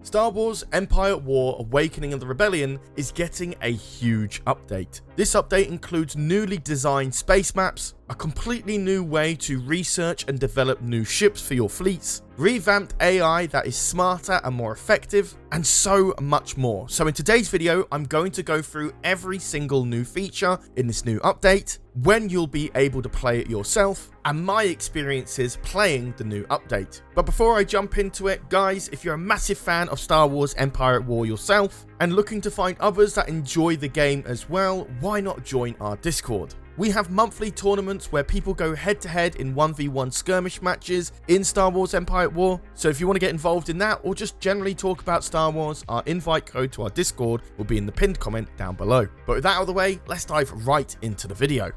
Star Wars Empire at War Awakening of the Rebellion is getting a huge update. This update includes newly designed space maps, a completely new way to research and develop new ships for your fleets, revamped AI that is smarter and more effective, and so much more. So in today's video, I'm going to go through every single new feature in this new update, when you'll be able to play it yourself, and my experiences playing the new update. But before I jump into it, guys, if you're a massive fan of Star Wars Empire at War yourself, and looking to find others that enjoy the game as well, why not join our Discord? We have monthly tournaments where people go head to head in 1v1 skirmish matches in Star Wars Empire at War. So if you want to get involved in that or just generally talk about Star Wars, our invite code to our Discord will be in the pinned comment down below. But with that out of the way, let's dive right into the video.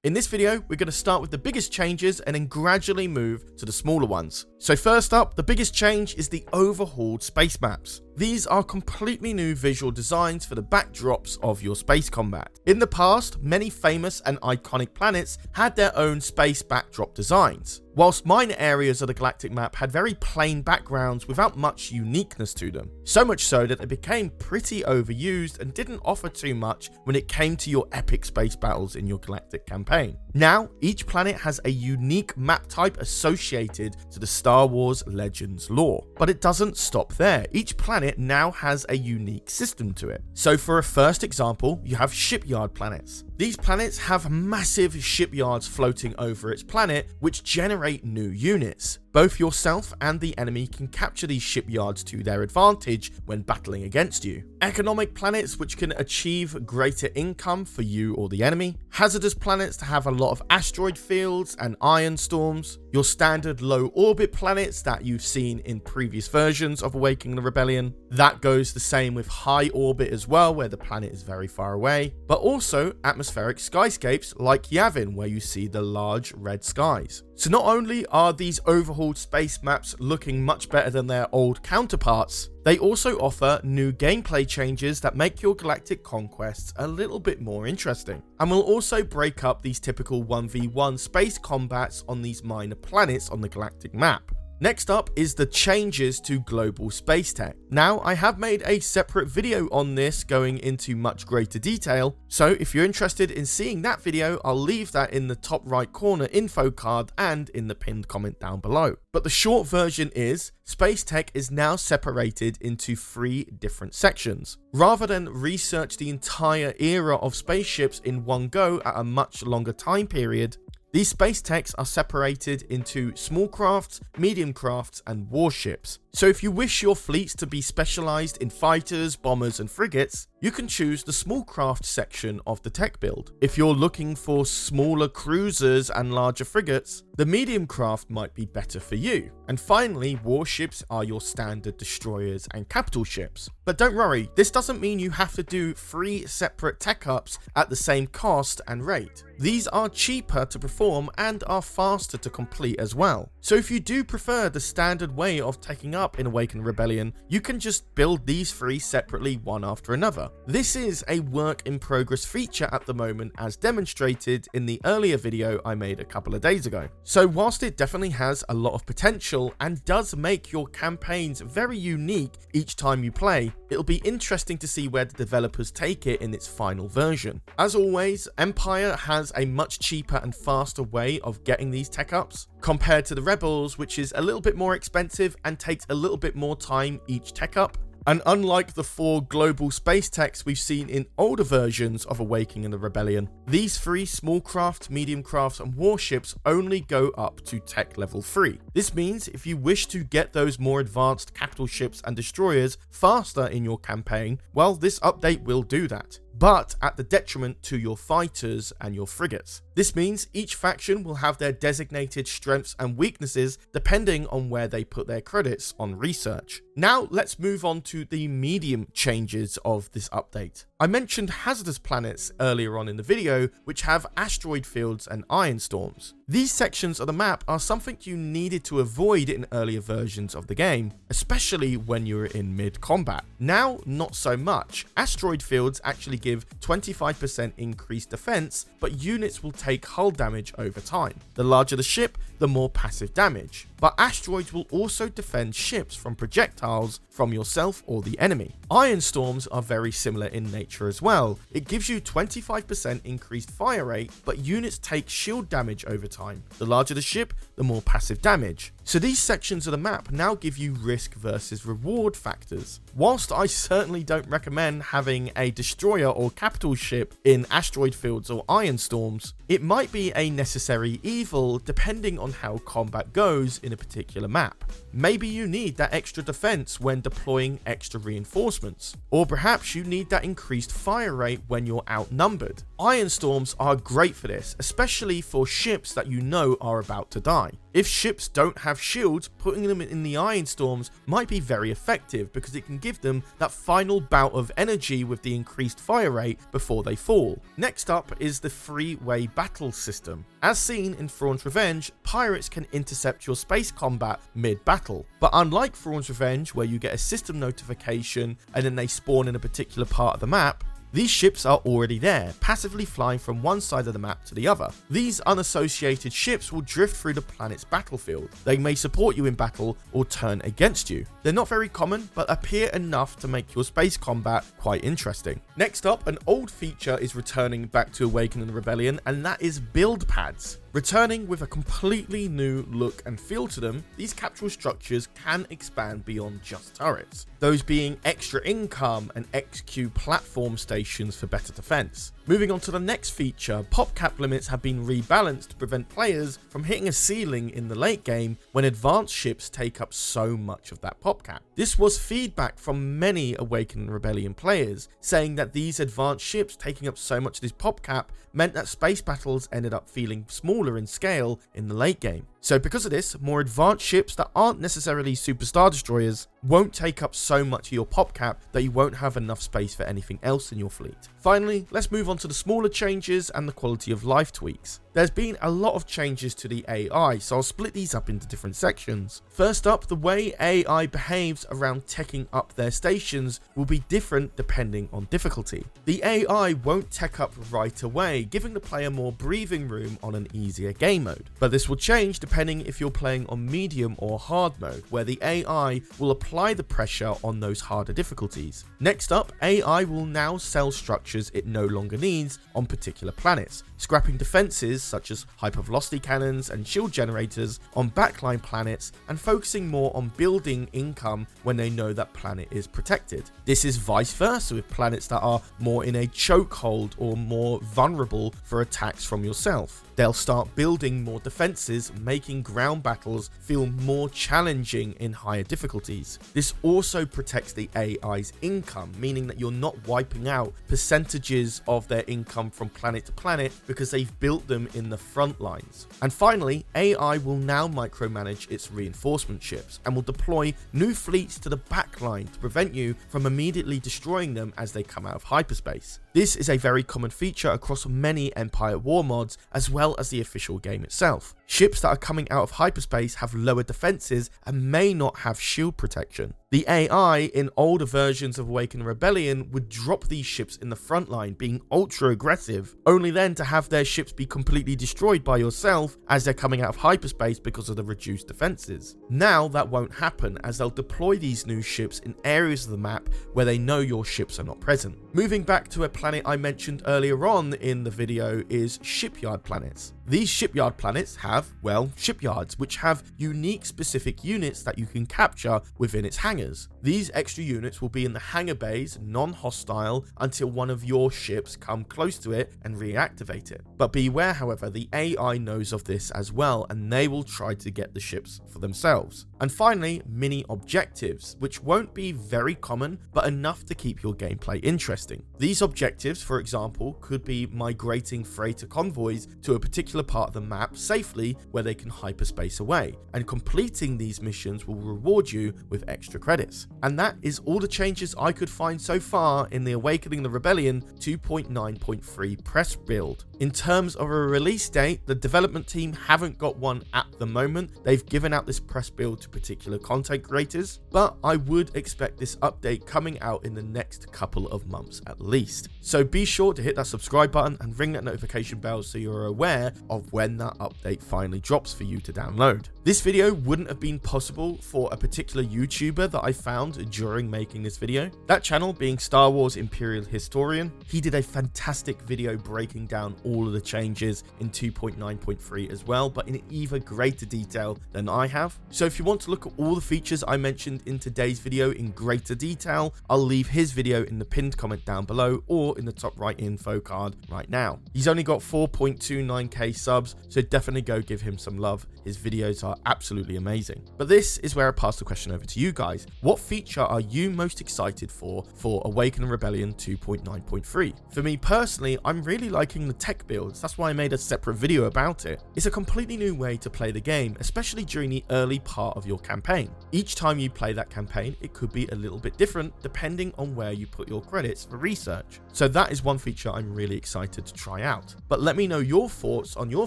In this video, we're going to start with the biggest changes and then gradually move to the smaller ones. So first up, the biggest change is the overhauled space maps. These are completely new visual designs for the backdrops of your space combat. In the past, many famous and iconic planets had their own space backdrop designs, whilst minor areas of the galactic map had very plain backgrounds without much uniqueness to them. So much so that they became pretty overused and didn't offer too much when it came to your epic space battles in your galactic campaign. Now, each planet has a unique map type associated to the Star Wars Legends lore. But it doesn't stop there. Each planet now has a unique system to it. So for a first example, you have shipyard planets. These planets have massive shipyards floating over its planet, which generate new units. Both yourself and the enemy can capture these shipyards to their advantage when battling against you. Economic planets which can achieve greater income for you or the enemy. Hazardous planets to have a lot of asteroid fields and iron storms. Your standard low orbit planets that you've seen in previous versions of Awakening the Rebellion. That goes the same with high orbit as well, where the planet is very far away. But also atmospheric skyscapes like Yavin, where you see the large red skies. So not only are these overhauled space maps looking much better than their old counterparts, they also offer new gameplay changes that make your galactic conquests a little bit more interesting. And will also break up these typical 1v1 space combats on these minor planets on the galactic map. Next up is the changes to global space tech. Now, I have made a separate video on this going into much greater detail, so if you're interested in seeing that video, I'll leave that in the top right corner info card and in the pinned comment down below. But the short version is, space tech is now separated into 3 different sections. Rather than research the entire era of spaceships in one go at a much longer time period, these space techs are separated into small crafts, medium crafts, and warships. So if you wish your fleets to be specialized in fighters, bombers, and frigates, you can choose the small craft section of the tech build. If you're looking for smaller cruisers and larger frigates, the medium craft might be better for you. And finally, warships are your standard destroyers and capital ships. But don't worry, this doesn't mean you have to do 3 separate tech ups at the same cost and rate. These are cheaper to perform and are faster to complete as well. So if you do prefer the standard way of taking up in Awaken Rebellion, you can just build these 3 separately one after another. This is a work in progress feature at the moment, as demonstrated in the earlier video I made a couple of days ago. So whilst it definitely has a lot of potential and does make your campaigns very unique each time you play, it'll be interesting to see where the developers take it in its final version. As always, Empire has a much cheaper and faster way of getting these tech ups compared to the Rebels, which is a little bit more expensive and takes a little bit more time each tech up. And unlike the 4 global space techs we've seen in older versions of Awakening the Rebellion, these 3 small craft, medium crafts, and warships only go up to tech level 3. This means if you wish to get those more advanced capital ships and destroyers faster in your campaign, well, this update will do that, but at the detriment to your fighters and your frigates. This means each faction will have their designated strengths and weaknesses depending on where they put their credits on research. Now let's move on to the medium changes of this update. I mentioned hazardous planets earlier on in the video, which have asteroid fields and iron storms. These sections of the map are something you needed to avoid in earlier versions of the game, especially when you were in mid-combat. Now, not so much. Asteroid fields actually give 25% increased defense, but units will take hull damage over time. The larger the ship, the more passive damage. but asteroids will also defend ships from projectiles from yourself or the enemy. Iron storms are very similar in nature as well. It gives you 25% increased fire rate, but units take shield damage over time. The larger the ship, the more passive damage. So these sections of the map now give you risk versus reward factors. Whilst I certainly don't recommend having a destroyer or capital ship in asteroid fields or iron storms, it might be a necessary evil depending on how combat goes in a particular map. Maybe you need that extra defense when deploying extra reinforcements, or perhaps you need that increased fire rate when you're outnumbered. Iron storms are great for this, especially for ships that you know are about to die. If ships don't have shields, putting them in the iron storms might be very effective because it can give them that final bout of energy with the increased fire rate before they fall. Next up is the Freeway battle system. As seen in Thrawn's Revenge, pirates can intercept your space combat mid-battle, but unlike Thrawn's Revenge where you get a system notification and then they spawn in a particular part of the map, these ships are already there, passively flying from one side of the map to the other. These unassociated ships will drift through the planet's battlefield. They may support you in battle or turn against you. They're not very common, but appear enough to make your space combat quite interesting. Next up, an old feature is returning back to Awakening the Rebellion, and that is build pads. Returning with a completely new look and feel to them, these capsule structures can expand beyond just turrets, those being extra income and EcksToo platform stations for better defense. Moving on to the next feature, pop cap limits have been rebalanced to prevent players from hitting a ceiling in the late game when advanced ships take up so much of that pop cap. This was feedback from many Awakening Rebellion players, saying that these advanced ships taking up so much of this pop cap meant that space battles ended up feeling smaller in scale in the late game. So because of this, more advanced ships that aren't necessarily superstar destroyers won't take up so much of your pop cap that you won't have enough space for anything else in your fleet. Finally, let's move on to the smaller changes and the quality of life tweaks. There's been a lot of changes to the AI, so I'll split these up into different sections. First up, the way AI behaves around teching up their stations will be different depending on difficulty. The AI won't tech up right away, giving the player more breathing room on an easier game mode. But this will change depending if you're playing on medium or hard mode, where the AI will apply the pressure on those harder difficulties. Next up, AI will now sell structures it no longer needs on particular planets, scrapping defenses such as hypervelocity cannons and shield generators on backline planets and focusing more on building income when they know that planet is protected. This is vice versa with planets that are more in a chokehold or more vulnerable for attacks from yourself. They'll start building more defenses, making ground battles feel more challenging in higher difficulties. This also protects the AI's income, meaning that you're not wiping out percentages of their income from planet to planet because they've built them in the front lines. And finally, AI will now micromanage its reinforcement ships and will deploy new fleets to the backline to prevent you from immediately destroying them as they come out of hyperspace. This is a very common feature across many Empire War mods as well as the official game itself. Ships that are coming out of hyperspace have lower defenses and may not have shield protection. The AI in older versions of Awakening Rebellion would drop these ships in the front line, being ultra aggressive, only then to have their ships be completely destroyed by yourself as they're coming out of hyperspace because of the reduced defenses. Now that won't happen as they'll deploy these new ships in areas of the map where they know your ships are not present. Moving back to a planet I mentioned earlier on in the video is shipyard planets. These shipyard planets have, well, shipyards, which have unique specific units that you can capture within its hangars. These extra units will be in the hangar bays, non-hostile, until one of your ships come close to it and reactivate it. But beware, however, the AI knows of this as well, and they will try to get the ships for themselves. And finally, mini objectives, which won't be very common, but enough to keep your gameplay interesting. These objectives, for example, could be migrating freighter convoys to a particular part of the map safely where they can hyperspace away, and completing these missions will reward you with extra credits. And that is all the changes I could find so far in the Awakening the Rebellion 2.9.3 press build. In terms of a release date, the development team haven't got one at the moment. They've given out this press build to particular content creators, but I would expect this update coming out in the next couple of months at least. So be sure to hit that subscribe button and ring that notification bell so you're aware of when that update finally drops for you to download. This video wouldn't have been possible for a particular YouTuber that I found during making this video. That channel being Star Wars Imperial Historian. He did a fantastic video breaking down all of the changes in 2.9.3 as well, but in even greater detail than I have. So if you want to look at all the features I mentioned in today's video in greater detail, I'll leave his video in the pinned comment down below or in the top right info card right now. He's only got 4.29k subs, so definitely go give him some love. His videos are absolutely amazing. But this is where I pass the question over to you guys. What feature are you most excited for Awaken and Rebellion 2.9.3? For me personally, I'm really liking the tech builds. That's why I made a separate video about it. It's a completely new way to play the game, especially during the early part of your campaign. Each time you play that campaign, it could be a little bit different depending on where you put your credits for research. So that is one feature I'm really excited to try out. But let me know your thoughts on your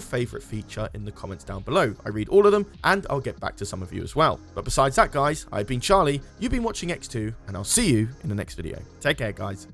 favorite feature in the comments down below. I read all of them and I'll get back to some of you as well. But besides that, guys, I've been Charlie, you've been watching EcksToo, and I'll see you in the next video. Take care, guys.